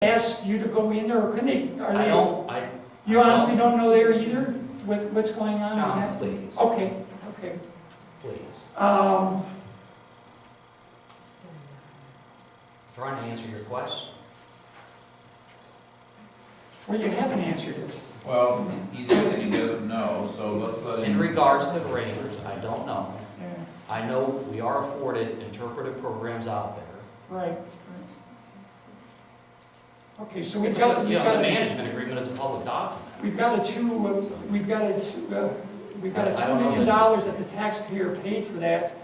ask you to go in there, or can they, are they? You I honestly don't know there either, what's going on? John, with that? please. Okay, okay. Please. Um, Trying to answer your question. well, you haven't answered it. Well, he said that he doesn't know, so let's let him. In regards to graders, I don't know. Yeah, I know we are afforded interpretive programs out there. right. Okay, so we've It's got, a- we've You know, got, the management agreement is a public document. we've got a $2 million that the taxpayer paid for that,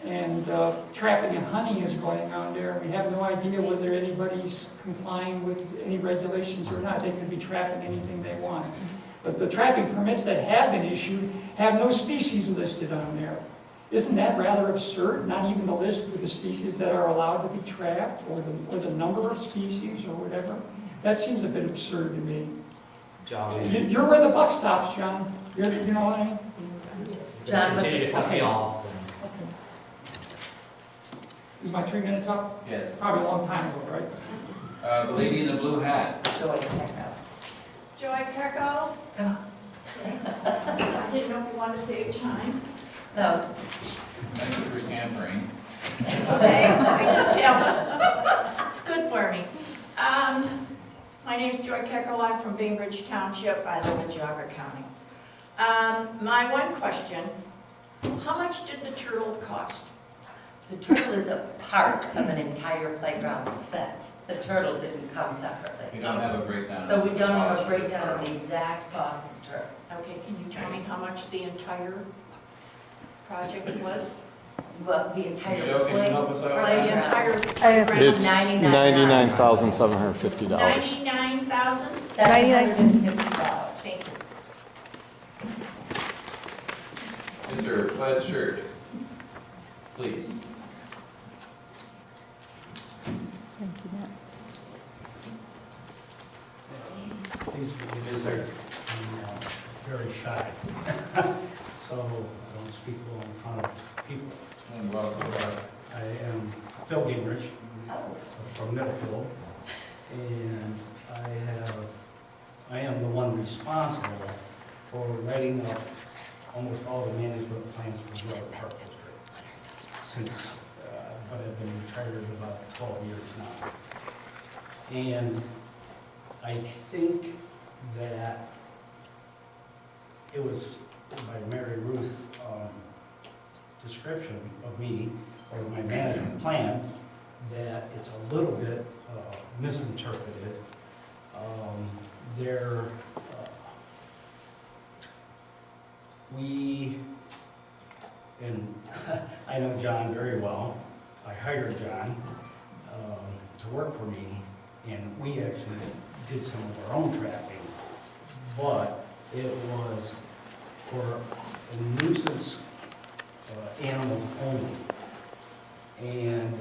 and trapping and hunting is going on there. We have no idea whether anybody's complying with any regulations or not. They could be trapping anything they want. But the trapping permits that have been issued have no species listed on there. Isn't that rather absurd? Not even the list with the species that are allowed to be trapped, or the number of species, or whatever? That seems a bit absurd to me. John, You're where the buck stops, John. You know what I mean? John, continue to cut me okay. off. Okay. Is my 3 minutes up? Yes. Probably a long time ago, right? The lady in the blue hat. Joy Kecko. Joy Kecko. Oh. I didn't know if you wanted to save time. No, Thank you for scampering. Okay, I just have, it's good for me. My name's Joy Kecko, I'm from Bainbridge Township, I live in Geauga County. My one question, how much did the turtle cost? the turtle is a part of an entire playground set. The turtle didn't come We separately. don't have a breakdown. So we don't have Cost a of the breakdown of turtle. the exact cost of the turtle. Okay, can you tell me how much the entire project was? But the entire Michelle, can you help us out? Or the playground. entire It's playground? It's $99,750. $99,750. 99,000? $750. Thank you. Mr. Plaid Shirt, please. These Yes, sir. I'm very shy, so I don't speak well in front of people. And well, so far. I am Phil Gingrich Oh, from Middlefield, and I am the one responsible for writing up almost all the management plans for the Park District since, but I've been retired about 12 years now. And I think that it was by Mary Ruth's description of me, or my management plan, that it's a little bit misinterpreted. And I know John very well. I hired John to work for me, and we actually did some of our own trapping, but it was for a nuisance animals only. And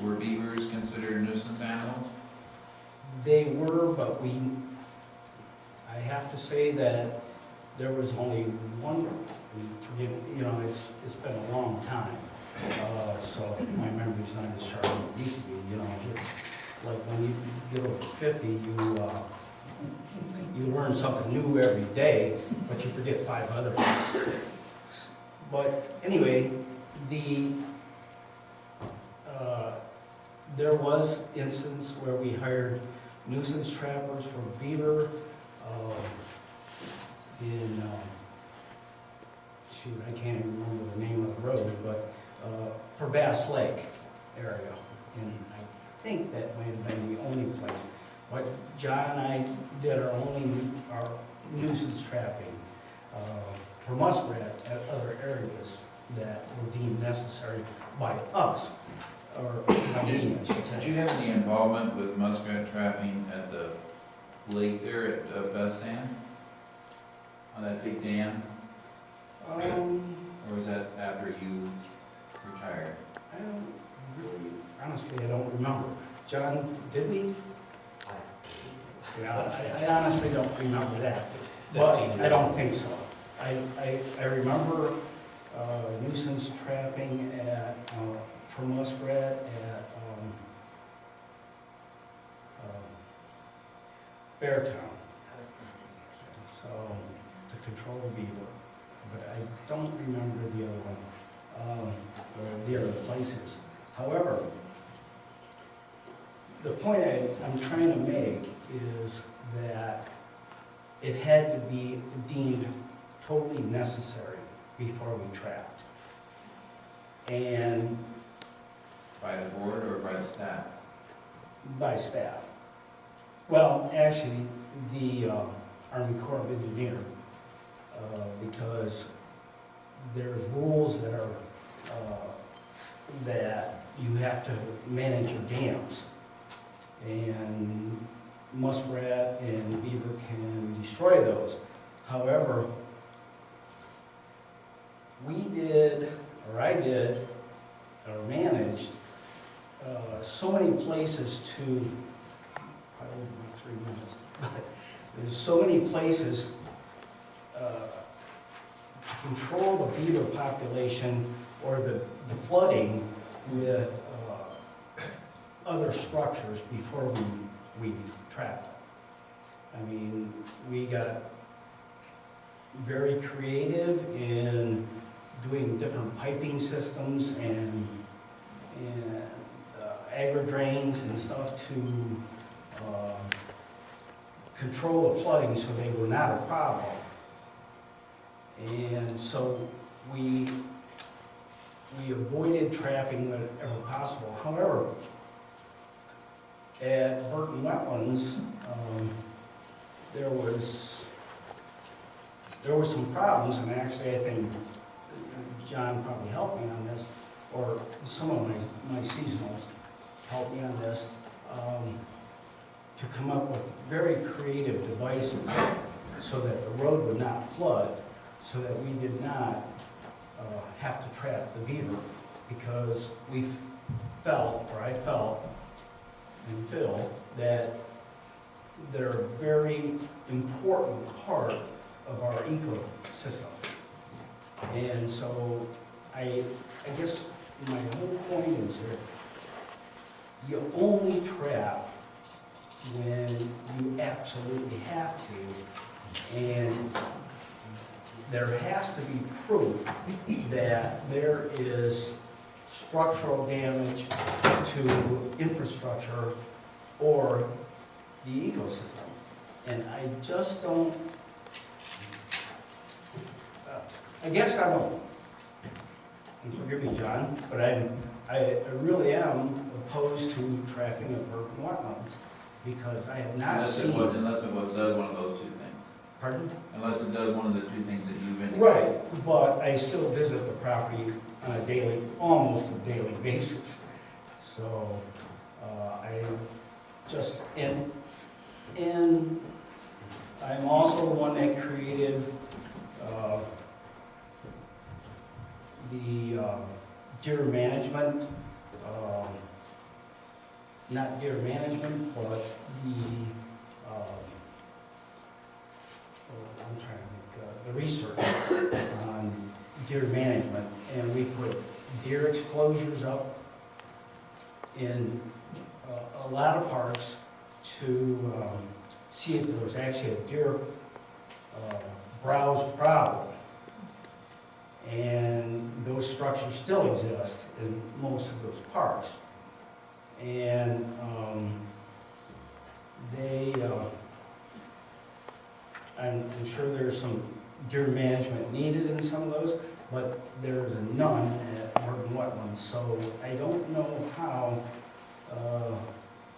Were beavers considered nuisance animals? they were, but I have to say that there was only one, forgive me, you know, it's been a long time. So my memory's not as sharp as it used to be, you know. It's like when you get over 50, you learn something new every day, but you forget 5 other things. But anyway, there was instance where we hired nuisance trappers for beaver shoot, I can't even remember the name of the road, but for Bass Lake area. And I think that might have been the only place. But John and I did our nuisance trapping for muskrat at other areas that were deemed necessary by us, or by me, I should Did say. you have any involvement with muskrat trapping at the lake there at Bass Sand? On that big dam? Or was that after you retired? I don't really, honestly, I don't remember. John, did we? Yeah, I honestly don't remember that, but I don't think so. I remember nuisance trapping at, for muskrat at Beartown. So, to control the beaver, but I don't remember the other one, or the other places. However, the point I'm trying to make is that it had to be deemed totally necessary before we trapped. And By the board or by the staff? by staff. Well, actually, the Army Corps of Engineers, because there's rules that are, that you have to manage your dams. And muskrat and beaver can destroy those. However, we did, or I did, or managed so many places to, probably about 3 minutes, but there's so many places to control the beaver population or the flooding with other structures before we trapped. I mean, we got very creative in doing different piping systems and agridrains and stuff to control the flooding so they were not a problem. And so we avoided trapping whenever possible. However, at Burton Wetlands, there were some problems, and actually I think John probably helped me on this, or some of my seasonals helped me on this, to come up with very creative devices so that the road would not flood, so that we did not have to trap the beaver, because we felt, or I felt, and feel, that they're a very important part of our ecosystem. And so I guess my whole point is that you only trap when you absolutely have to, and there has to be proof that there is structural damage to infrastructure or the ecosystem. And I just don't, I guess I don't, and forgive me, John, but I really am opposed to trapping of Burton Wetlands, because I have not Unless it seen. does one of those two things. Pardon? Unless it does one of the two things that you've indicated. Right, but I still visit the property on a daily, almost a daily basis. So, I just, and I'm also the one that created, the deer management, not deer management, but the, I'm trying to think, the research on deer management, and we put deer exclosures up in a lot of parks to see if there was actually a deer browse problem. And those structures still exist in most of those parks. And I'm sure there's some deer management needed in some of those, but there's none at Burton Wetlands. So I don't know how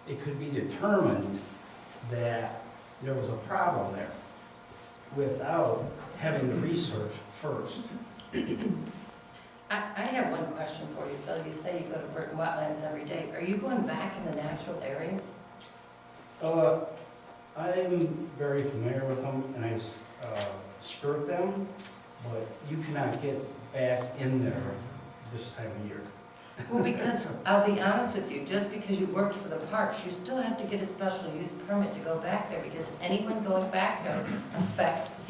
it could be determined that there was a problem there without having the research first. I have one question for you, Phil. You say you go to Burton Wetlands every day. Are you going back in the natural areas? I'm very familiar with them, and I skirt them, but you cannot get back in there this time of year. Well, because, I'll be honest with you, just because you worked for the parks, you still have to get a special use permit to go back there, because anyone going back there affects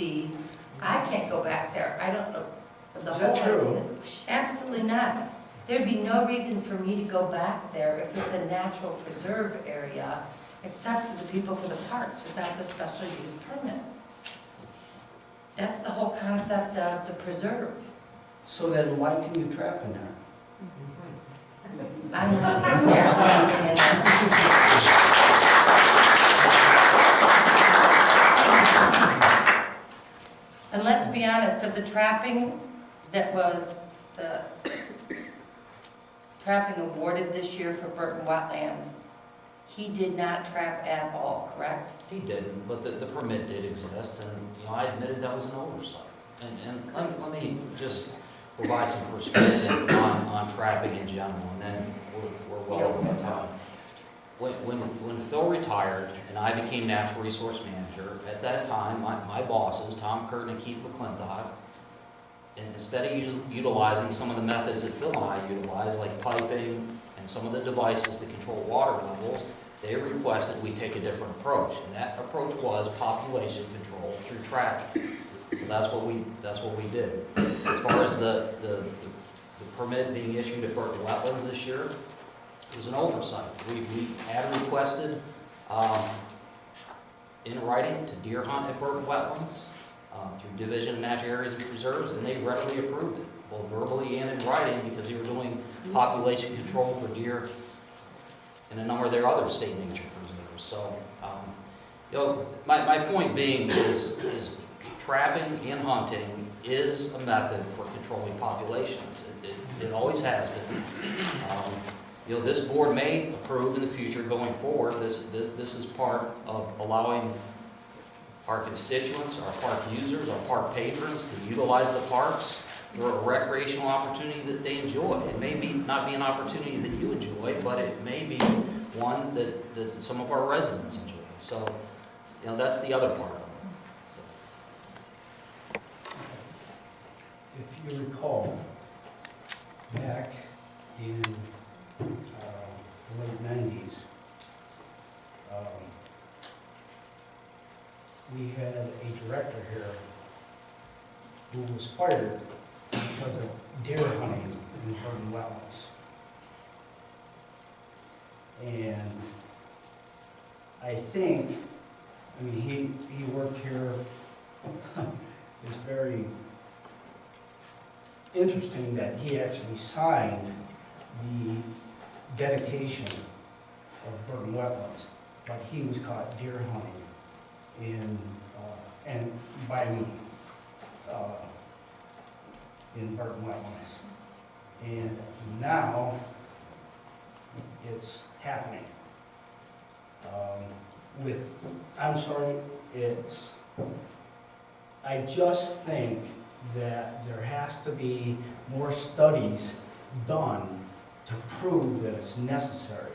I can't go back there. I don't know. Is that true? Absolutely not. There'd be no reason for me to go back there if it's a natural preserve area except for the people for the parks without the special use permit. That's the whole concept of the preserve. So then why can you trap in there? I'm not maritime in And let's be honest, of the trapping that was the trapping awarded this year for Burton Wetlands, he did not trap at all, correct? He didn't, but the permit did exist, and, you know, I admitted that was an oversight. And let me just provide some perspective on trapping in general, and then we're well over my time. When Phil retired and I became natural resource manager, at that time, my bosses, Tom Curtin and Keith McClintock, and instead of utilizing some of the methods that Phil and I utilize, like piping and some of the devices to control water levels, they requested we take a different approach. And that approach was population control through trapping. So that's what we did. As far as the permit being issued at Burton Wetlands this year, it was an oversight. We had requested in writing to deer hunt at Burton Wetlands through Division of Natural Areas and Preserves, and they readily approved it, both verbally and in writing, because they were doing population control for deer and a number of their other state nature preserves. So, you know, my point being is trapping and hunting is a method for controlling populations. It always has been. You know, this board may approve in the future going forward. This is part of allowing our constituents, our park users, our park patrons to utilize the parks for a recreational opportunity that they enjoy. It may not be an opportunity that you enjoy, but it may be one that some of our residents enjoy. So, you know, that's the other part of it. If you recall, back in the late 90s, we had a director here who was fired because of deer hunting in Burton Wetlands. And I think, I mean, he worked here. It's very interesting that he actually signed the dedication of Burton Wetlands, but he was caught deer hunting and by me in Burton Wetlands. And now it's happening. I just think that there has to be more studies done to prove that it's necessary.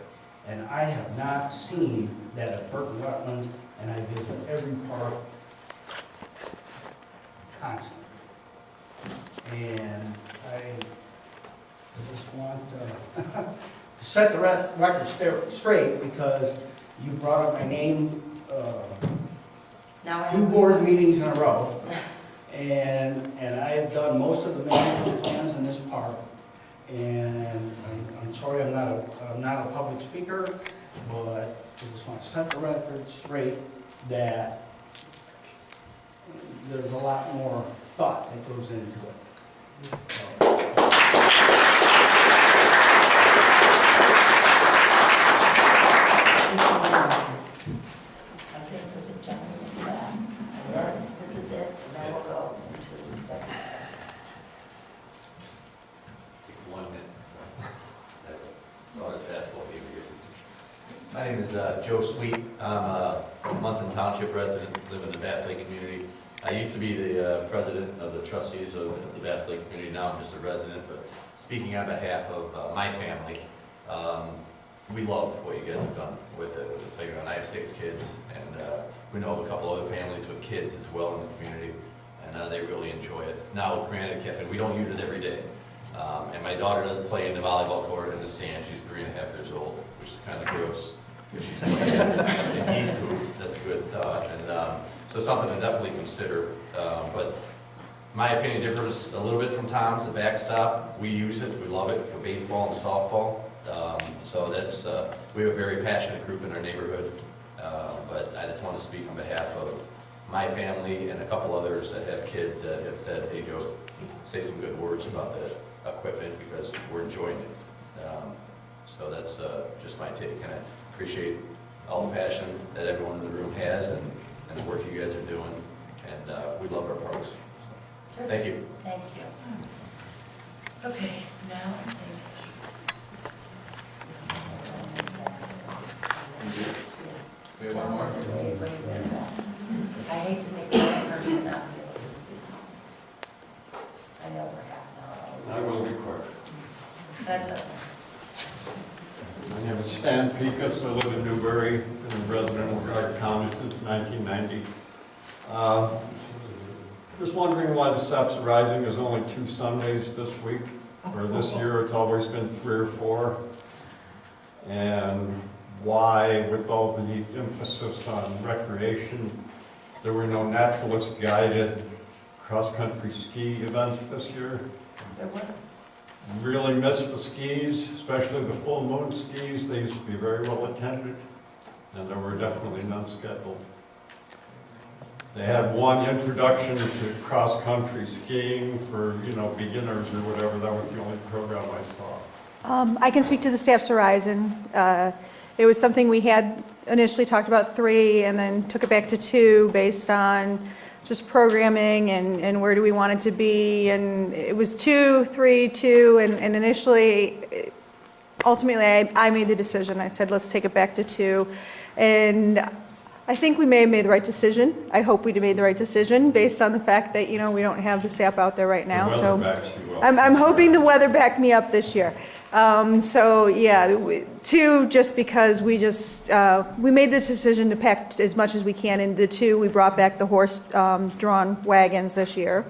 And I have not seen that at Burton Wetlands, and I visit every park constantly. And I just want to set the record straight, because you brought up my name Now I 2 board meetings in a row, and I have done most of the management plans in this park. And I'm sorry I'm not a public speaker, but I just want to set the record straight that there's a lot more thought that goes into it. I think there's a gentleman in the back. And then this is it, and then we'll go into executive session. One minute. Thought it's basketball game here. My name is Joe Sweet. I'm a Munson Township resident, live in the Bass Lake community. I used to be the president of the trustees of the Bass Lake community. Now I'm just a resident, but speaking on behalf of my family, we love what you guys have done with the playground. I have 6 kids, and we know of a couple other families with kids as well in the community, and they really enjoy it. Now, granted, Kevin, we don't use it every day. And my daughter does play in the volleyball court in the sand. She's 3.5 years old, which is kind of gross. If she's playing in East Coop, that's a good thought. And so something to definitely consider. But my opinion differs a little bit from Tom's. The backstop, we use it. We love it for baseball and softball. So that's we have a very passionate group in our neighborhood. just want to speak on behalf of my family and a couple others that have kids that have said, hey, Joe, say some good words about the equipment because we're enjoying it. So that's just my take, and I appreciate all the passion that everyone in the room has and the work you guys are doing, and we love our parks. So, thank you. Thank you. Okay, now I think. We have one more? I hate to make one person not be able to speak. I know we're half an hour. I will be quick. That's okay. My name is Stan Picos. I live in Newbury. Been a resident of Garden County since 1990. Just wondering why the Saps Arising is only 2 Sundays this week, or this year it's always been 3 or 4. And why, with all the emphasis on recreation, there were no naturalist-guided cross-country ski events this year. There were. Really missed the skis, especially the full moon skis. They used to be very well attended, and there were definitely none scheduled. They had one introduction to cross-country skiing for, beginners or whatever. That was the only program I saw. I can speak to the Saps Arising. It was something we had initially talked about 3 and then took it back to 2 based on just programming and where do we want it to be. And it was 2, 3, 2, and initially, ultimately, I made the decision. I said, let's take it back to 2. And I think we may have made the right decision. I hope we made the right decision based on the fact that, we don't have the SAP out there right now. The weather backs you up. I'm hoping the weather backed me up this year. So yeah, 2 just because we made the decision to pack as much as we can into 2. We brought back the horse-drawn wagons this year.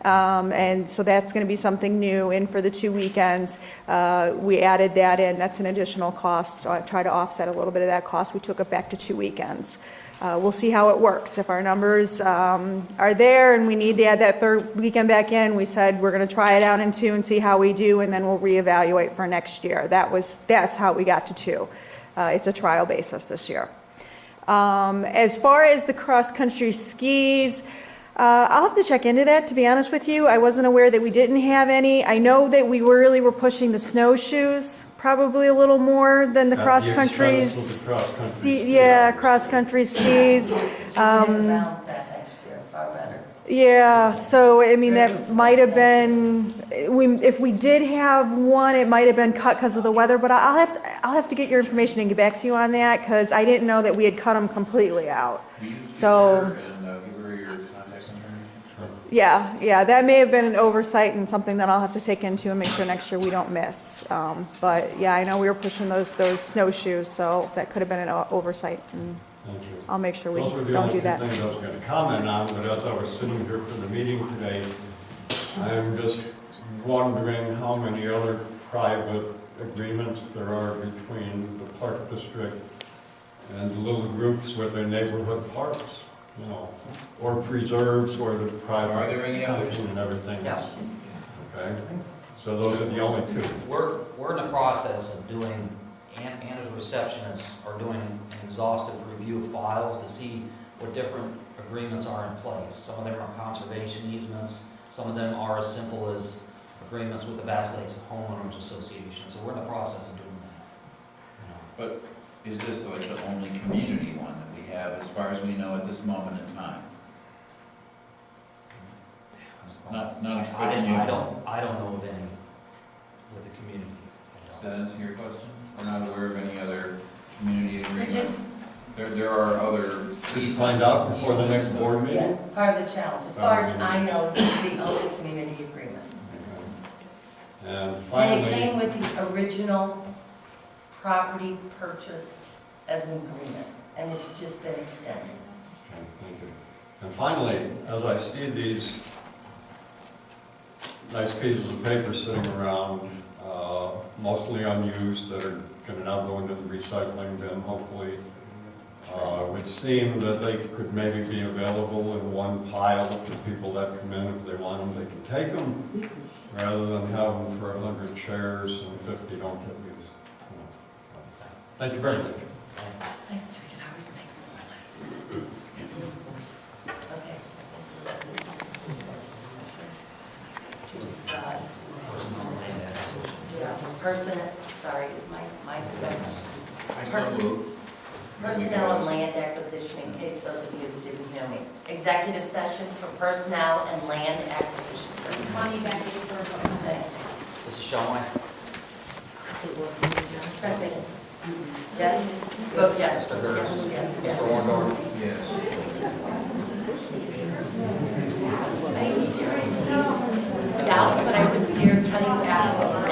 And so that's going to be something new in for the 2 weekends. We added that in. That's an additional cost. I try to offset a little bit of that cost. We took it back to 2 weekends. We'll see how it works. If our numbers are there and we need to add that 3rd weekend back in, we said we're going to try it out in 2 and see how we do, and then we'll reevaluate for next year. That's how we got to 2. It's a trial basis this year. As far as the cross-country skis, I'll have to check into that, to be honest with you. I wasn't aware that we didn't have any. I know that we really were pushing the snowshoes probably a little more than the At the cross-country. expense of the cross-country ski. Yeah, cross-country skis. You can balance that next year, far better. Yeah, so I mean, that might have been, if we did have one, it might have been cut because of the weather, but I'll have to get your information and get back to you on that, because I didn't know that we had cut them completely out. Will you speak So- to her and give her your contact information? Yeah, that may have been an oversight and something that I'll have to take into and make sure next year we don't miss. But yeah, I know we were pushing those snowshoes, so that could have been an oversight, and Thank you. I'll make sure we Those were the don't only do 2 that. things I was going to comment on, but as I was sitting here for the meeting today, I'm just wondering how many other private agreements there are between the park district and the little groups with their neighborhood parks, or preserves or the private. Are there any others? And everything No. else. Okay, so those are the only 2. We're in the process of doing, Anna's receptionists are doing an exhaustive review of files to see what different agreements are in place. Some of them are conservation easements, some of them are as simple as agreements with the Bass Lake Homeowners Association. So we're in the process of doing that. But is this like the only community one that we have, as far as we know at this moment in time? Not expecting you. I don't know of any with the community. Does that answer your question? We're not aware of any other community Which agreement? is, There are other. Please find out before the next board meeting. yeah, part of the challenge. As far as I know, this is the only community agreement. And And it finally, came with the original property purchase as an agreement, and it's just been extended. okay, thank you. And finally, as I see these nice pieces of paper sitting around, mostly unused, that are going to now go into the recycling bin, hopefully, it would seem that they could maybe be available in one pile for people that come in. If they want them, they can take them, rather than have them for 100 chairs and 50 don't get used. Thank you very much. Thanks, we could always make more or less. sorry, is my step? I so moved. Personnel and land acquisition, in case those of you who didn't hear me. Executive session for personnel and land acquisition. Money back to the borough. This is Shumway. Second. Yes? Vote yes. Mr. Gertz. Yes. Mr. Warndorf. Yes. I seriously doubt, but I wouldn't dare tell you absolutely.